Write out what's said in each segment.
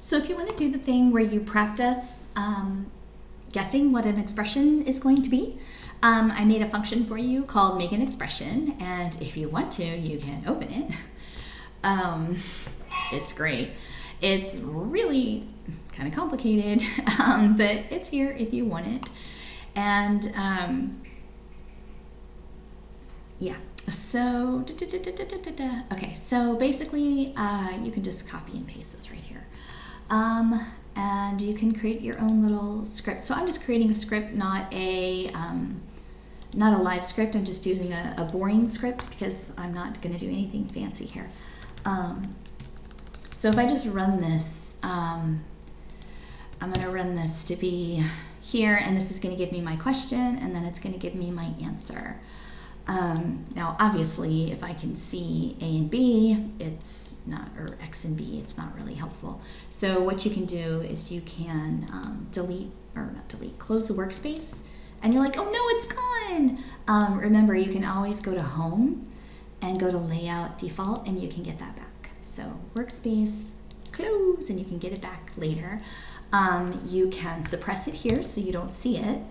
So if you want to do the thing where you practice guessing what an expression is going to be, I made a function for you called make an expression, and if you want to, you can open it. It's great. It's really kind of complicated, but it's here if you want it. And yeah, so okay, so basically you can just copy and paste this right here. And you can create your own little script. So I'm just creating a script, not a live script. I'm just using a boring script because I'm not going to do anything fancy here. So if I just run this, I'm going to run this to be here, and this is going to give me my question, and then it's going to give me my answer. Now, obviously, if I can see A and B, it's not, or X and B, it's not really helpful. So what you can do is you can close the workspace, and you're like, oh no, it's gone. Remember, you can always go to Home and go to Layout Default, and you can get that back. So workspace, close, and you can get it back later. You can suppress it here so you don't see it.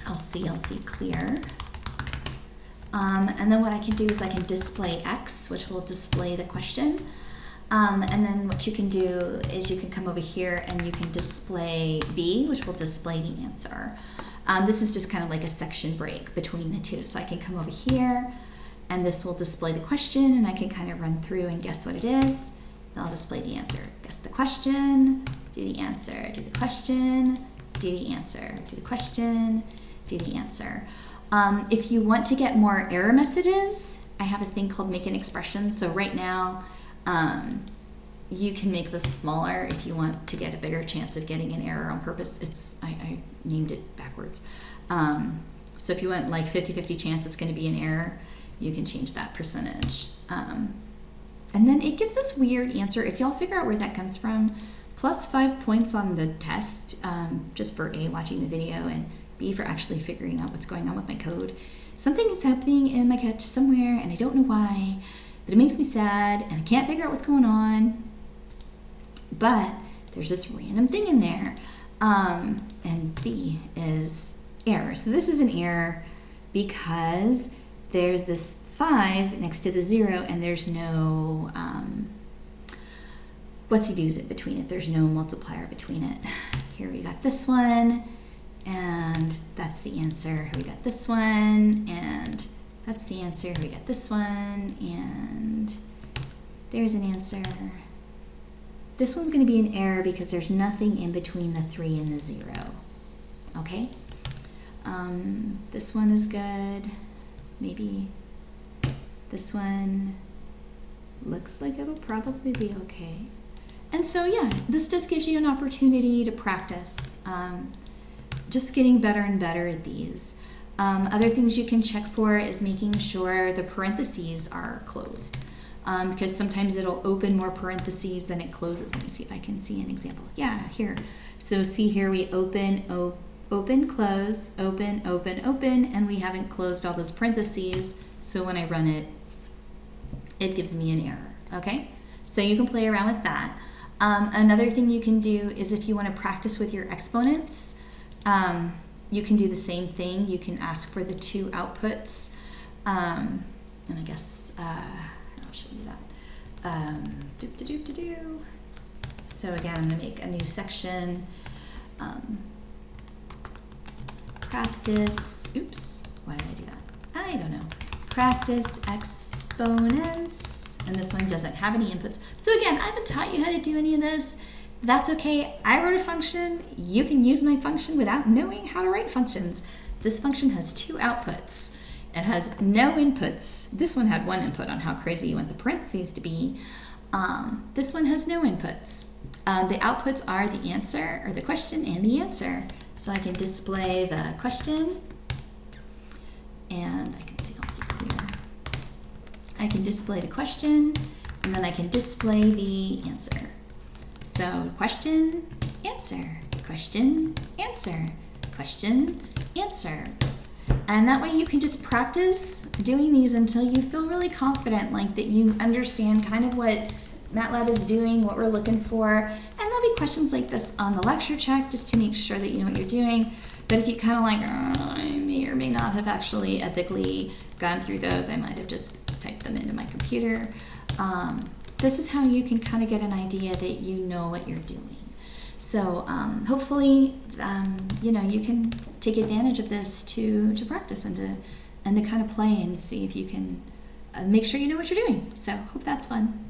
I'll see clear. And then what I can do is I can display X, which will display the question. And then what you can do is you can come over here and you can display B, which will display the answer. This is just kind of like a section break between the two. So I can come over here and this will display the question, and I can kind of run through and guess what it is. And I'll display the answer. Guess the question, do the answer, do the question, do the answer, do the question, do the answer. If you want to get more error messages, I have a thing called make an expression. So right now, you can make this smaller if you want to get a bigger chance of getting an error on purpose. I named it backwards. So if you want like 50-50 chance it's going to be an error, you can change that percentage. And then it gives this weird answer. If y'all figure out where that comes from, +5 points on the test, just for A, watching the video, and B, for actually figuring out what's going on with my code. Something is happening in my catch somewhere, and I don't know why, but it makes me sad, and I can't figure out what's going on. But there's this random thing in there, and B is error. So this is an error because there's this 5 next to the 0, and there's no what's-he-do's it between it. There's no multiplier between it. Here we got this one, and that's the answer. Here we got this one, and that's the answer. Here we got this one, and there's an answer. This one's going to be an error because there's nothing in between the 3 and the 0. Okay? This one is good. Maybe this one looks like it'll probably be okay. And so yeah, this just gives you an opportunity to practice, just getting better and better at these. Other things you can check for is making sure the parentheses are closed, because sometimes it'll open more parentheses than it closes. Let me see if I can see an example. Yeah, here. So see here, we open, close, open, and we haven't closed all those parentheses. So when I run it, it gives me an error, okay? So you can play around with that. Another thing you can do is if you want to practice with your exponents, you can do the same thing. You can ask for the 2 outputs, and I guess I'll show you that. So again, I'm going to make a new section. Practice, oops, why did I do that? I don't know. Practice exponents. And this one doesn't have any inputs. So again, I haven't taught you how to do any of this. That's okay. I wrote a function. You can use my function without knowing how to write functions. This function has 2 outputs. It has no inputs. This one had 1 input on how crazy you want the parentheses to be. This one has no inputs. The outputs are the answer, or the question, and the answer. So I can display the question, and I'll see clear. I can display the question, and then I can display the answer. So question, answer, question, answer, question, answer. And that way you can just practice doing these until you feel really confident, like that you understand kind of what MATLAB is doing, what we're looking for. And there'll be questions like this on the lecture check just to make sure that you know what you're doing. But if you kind of like, I may or may not have actually ethically gone through those, I might have just typed them into my computer. This is how you can kind of get an idea that you know what you're doing. So hopefully, you know, you can take advantage of this to practice and to kind of play and see if you can make sure you know what you're doing. So hope that's fun.